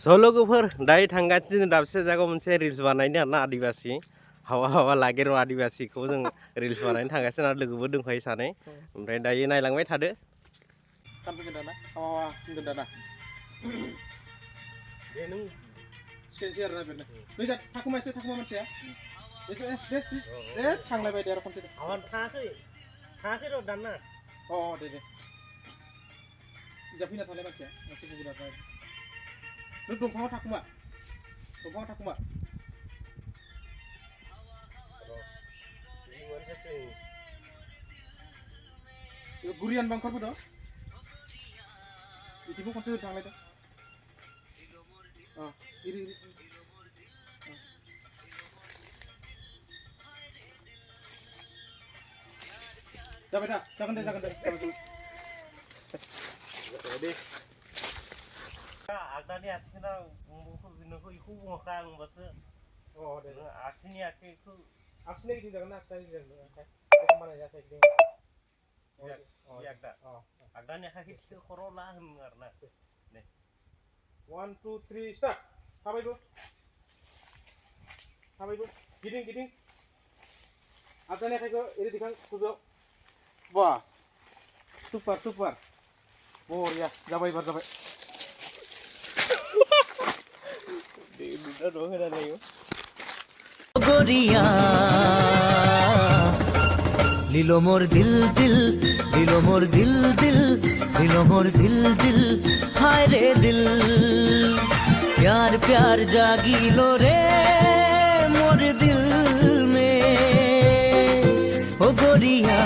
So लोगोफोर दायो थांगासिनो दाबसे जायगायाव मोनसे रिल्स बानायनो आरोना आदिबासि हावा हावा लागेर आदिबासिखौ जों रिल्स बानायनो थांगासिनो आरो लोगोबो दंफायो सानै ओमफ्राय दायो नायलांबाय थादो सानफैगोन दाना हावा होनगोन दाना दे नों सेनसि आरोना बेनो नोंसा थाखुमा मानसिया थांलायबाय दे आरो खनसे थाङाखै र' दाना दे जाफैना थांलाय मानसिया नों दंफाङाव थाखुमा गुरियान बांखरबो दं बिदिबो खनसे थांलायदों इरि जाबाय दा जागोन दे दे आगदानि आथिंना नोंखौ इखौ बुङाखै आं होमबासो दे आथिंनि आखाइखौ आखिनाय गिदिं जागोन ना आखिनाय गिदिं जागोन माने जाथाय गिदिं आगदानि आखाइखौ थिखो खर' ला होनो आरोना दे 1 2 3 स्टार्ट थाबायबो गिदिं आगदानि आखाइखौ एरै दिखां गोजौआव बास सुपार बरिया जाबाय गोरिया लीलो मोर दिल लीलो मोर दिल लीलो मोर दिल हाय रे दिल प्यार जागी लो रे मोर दिल में ओ गोरिया